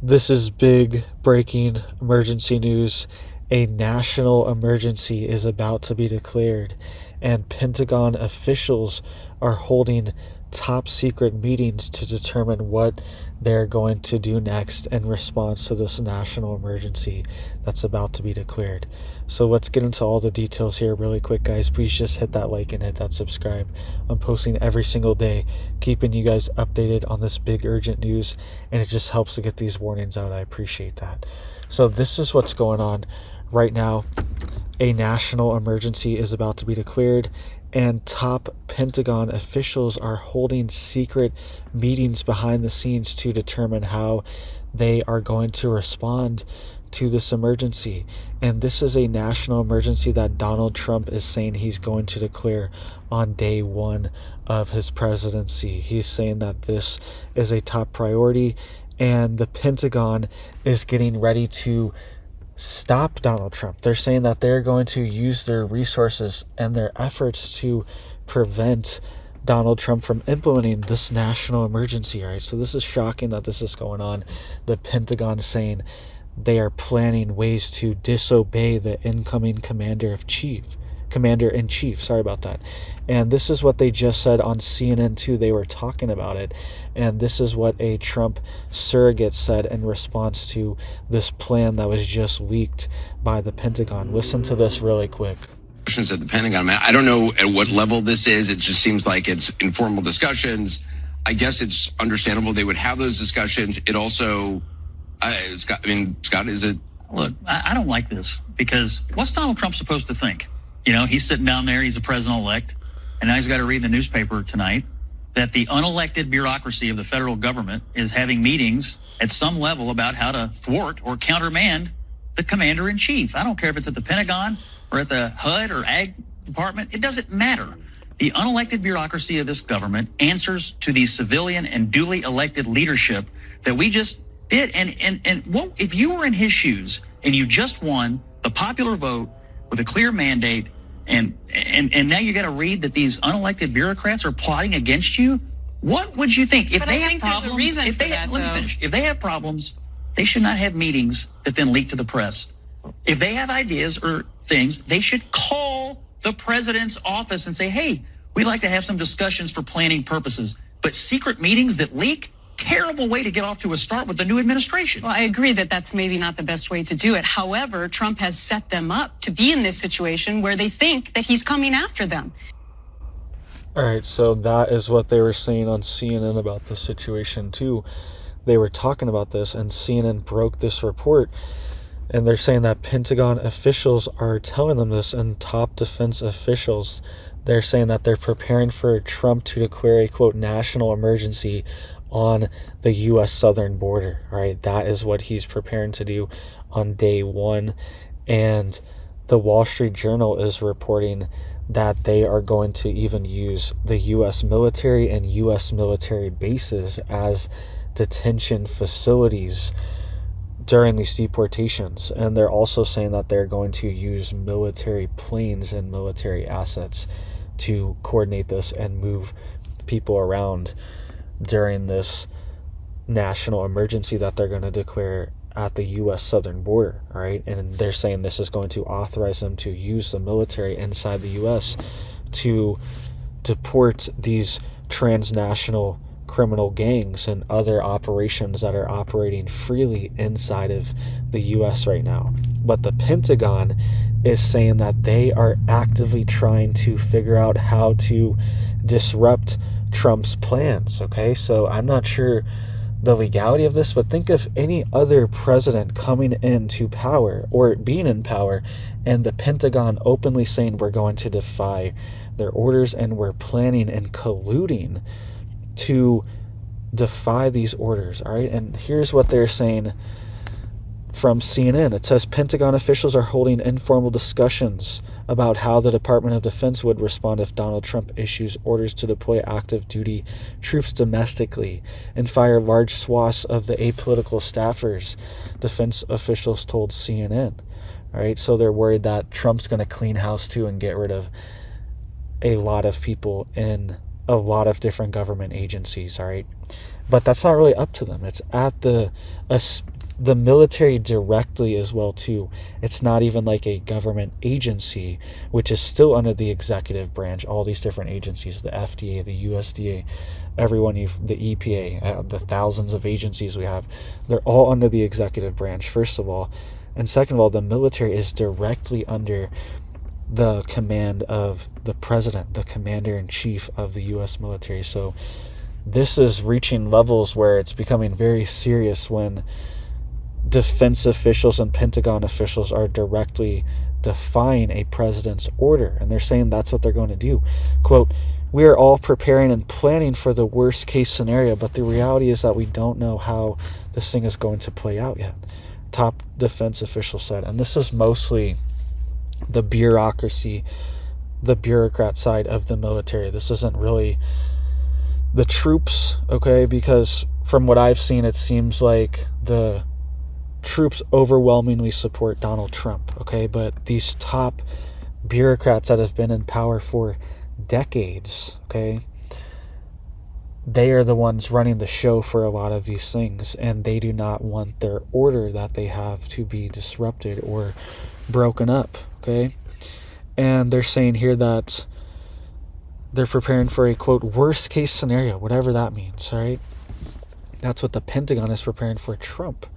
This is big breaking emergency news. A national emergency is about to be declared, and Pentagon officials are holding top secret meetings to determine what they're going to do next in response to this national emergency that's about to be declared. So let's get into all the details here really quick, guys. Please just hit that like and hit that subscribe. I'm posting every single day, keeping you guys updated on this big urgent news, and it just helps to get these warnings out. I appreciate that. So this is what's going on right now. A national emergency is about to be declared, and top Pentagon officials are holding secret meetings behind the scenes to determine how they are going to respond to this emergency. And this is a national emergency that Donald Trump is saying he's going to declare on day one of his presidency. He's saying that this is a top priority, and the Pentagon is getting ready to stop Donald Trump. They're saying that they're going to use their resources and their efforts to prevent Donald Trump from implementing this national emergency. All right, so this is shocking that this is going on. The Pentagon saying they are planning ways to disobey the incoming commander-in-chief, sorry about that. And this is what they just said on CNN too. They were talking about it, and this is what a Trump surrogate said in response to this plan that was just leaked by the Pentagon. Listen to this really quick. At the Pentagon, man, I don't know at what level this is. It just seems like it's informal discussions. I guess it's understandable they would have those discussions. It also, Scott, is it? Look, I don't like this, because what's Donald Trump supposed to think? You know, he's sitting down there, he's the president-elect, and now he's got to read in the newspaper tonight that the unelected bureaucracy of the federal government is having meetings at some level about how to thwart or countermand the commander-in-chief. I don't care if it's at the Pentagon or at the HUD or Ag Department. It doesn't matter. The unelected bureaucracy of this government answers to the civilian and duly elected leadership that we just did. And what if you were in his shoes and you just won the popular vote with a clear mandate, and now you got to read that these unelected bureaucrats are plotting against you? What would you think? If but they I have think problems, there's a reason for that, let me finish. If they have problems, they should not have meetings that then leak to the press. If they have ideas or things, they should call the president's office and say, hey, we'd like to have some discussions for planning purposes. But secret meetings that leak? Terrible way to get off to a start with the new administration. Well, I agree that that's maybe not the best way to do it. However, Trump has set them up to be in this situation where they think that he's coming after them. All right, so that is what they were saying on CNN about the situation too. They were talking about this, and CNN broke this report, and they're saying that Pentagon officials are telling them this, and top defense officials, they're saying that they're preparing for Trump to declare a, quote, national emergency on the U.S. southern border. All right, that is what he's preparing to do on day one. And the Wall Street Journal is reporting that they are going to even use the U.S. military and U.S. military bases as detention facilities during these deportations. And they're also saying that they're going to use military planes and military assets to coordinate this and move people around during this national emergency that they're going to declare at the U.S. southern border, all right? And they're saying this is going to authorize them to use the military inside the U.S. to deport these transnational criminal gangs and other operations that are operating freely inside of the U.S. right now. But the Pentagon is saying that they are actively trying to figure out how to disrupt Trump's plans, okay? So I'm not sure the legality of this, but think of any other president coming into power or being in power, and the Pentagon openly saying we're going to defy their orders and we're planning and colluding to defy these orders, all right? And here's what they're saying from CNN. It says Pentagon officials are holding informal discussions about how the Department of Defense would respond if Donald Trump issues orders to deploy active duty troops domestically and fire large swaths of the apolitical staffers, defense officials told CNN. All right, so they're worried that Trump's going to clean house too and get rid of a lot of people in a lot of different government agencies, all right? But that's not really up to them. It's at the the military directly as well too. It's not even like a government agency, which is still under the executive branch. All these different agencies, the FDA, the USDA, everyone, the EPA, the thousands of agencies we have, they're all under the executive branch, first of all. And second of all, the military is directly under the command of the president, the commander-in-chief of the U.S. military. So this is reaching levels where it's becoming very serious when defense officials and Pentagon officials are directly defying a president's order. And they're saying that's what they're going to do. Quote, "We are all preparing and planning for the worst case scenario, but the reality is that we don't know how this thing is going to play out yet," top defense official said. And this is mostly the bureaucracy, the bureaucrat side of the military. This isn't really the troops, okay? Because from what I've seen, it seems like the troops overwhelmingly support Donald Trump, okay? But these top bureaucrats that have been in power for decades, okay, they are the ones running the show for a lot of these things, and they do not want their order that they have to be disrupted or broken up, okay? And they're saying here that they're preparing for a, quote, worst case scenario, whatever that means, right? That's what the Pentagon is preparing for Trump.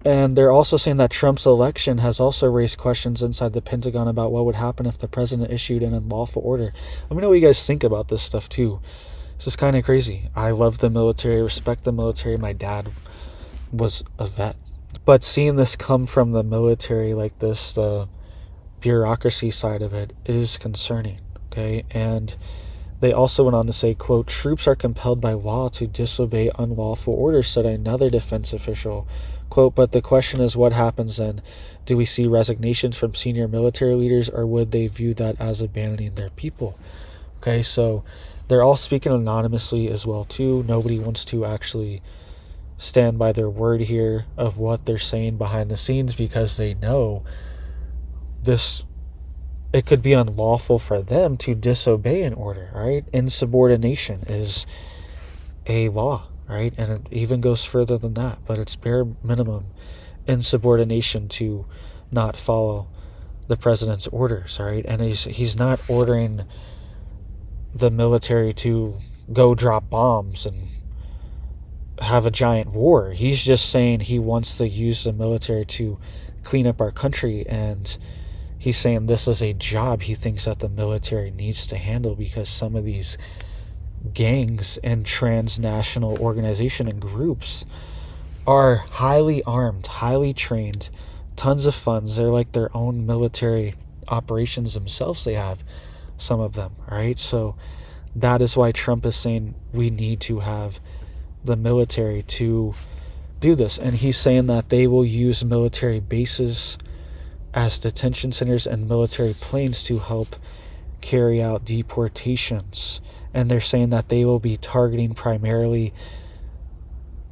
And they're also saying that Trump's election has also raised questions inside the Pentagon about what would happen if the president issued an unlawful order. Let me know what you guys think about this stuff too. This is kind of crazy. I love the military, respect the military. My dad was a vet. But seeing this come from the military like this, the bureaucracy side of it, is concerning, okay? And they also went on to say, quote, "Troops are compelled by law to disobey unlawful orders," said another defense official. Quote, "But the question is, what happens then? Do we see resignations from senior military leaders, or would they view that as abandoning their people?" Okay, so they're all speaking anonymously as well too. Nobody wants to actually stand by their word here of what they're saying behind the scenes, because they know it could be unlawful for them to disobey an order, right? Insubordination is a law, right? And it even goes further than that, but it's bare minimum insubordination to not follow the president's orders, right? And he's not ordering the military to go drop bombs and have a giant war. He's just saying he wants to use the military to clean up our country, and he's saying this is a job he thinks that the military needs to handle, because some of these gangs and transnational organization and groups are highly armed, highly trained, tons of funds. They're like their own military operations themselves. They have some of them, right? So that is why Trump is saying we need to have the military to do this. And he's saying that they will use military bases as detention centers and military planes to help carry out deportations. And they're saying that they will be targeting primarily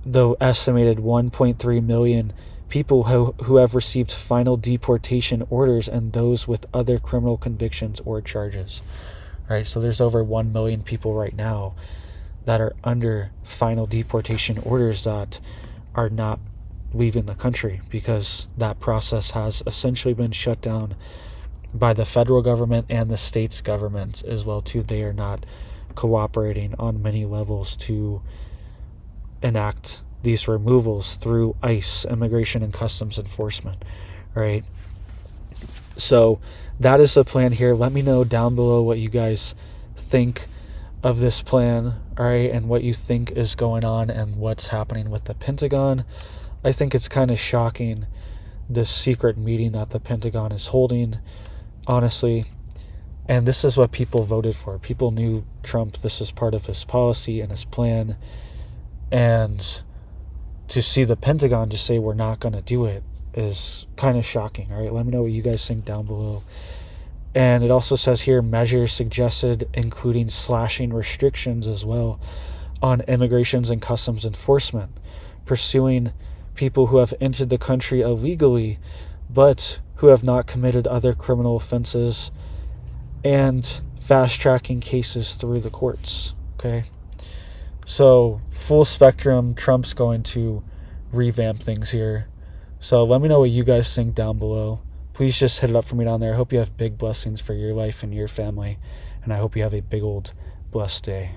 the estimated 1.3 million people who have received final deportation orders, and those with other criminal convictions or charges. Right? So there's over 1 million people right now that are under final deportation orders that are not leaving the country, because that process has essentially been shut down by the federal government and the state's government as well too. They are not cooperating on many levels to enact these removals through ICE, Immigration and Customs Enforcement, right? So that is the plan here. Let me know down below what you guys think of this plan, all right, and what you think is going on and what's happening with the Pentagon. I think it's kind of shocking, this secret meeting that the Pentagon is holding, honestly. And this is what people voted for. People knew Trump, this is part of his policy and his plan. And to see the Pentagon just say we're not going to do it is kind of shocking, all right? Let me know what you guys think down below. And it also says here, measures suggested including slashing restrictions as well on immigrations and customs enforcement, pursuing people who have entered the country illegally but who have not committed other criminal offenses, and fast-tracking cases through the courts, okay? So full spectrum, Trump's going to revamp things here. So let me know what you guys think down below. Please just hit it up for me down there. I hope you have big blessings for your life and your family, and I hope you have a big old blessed day.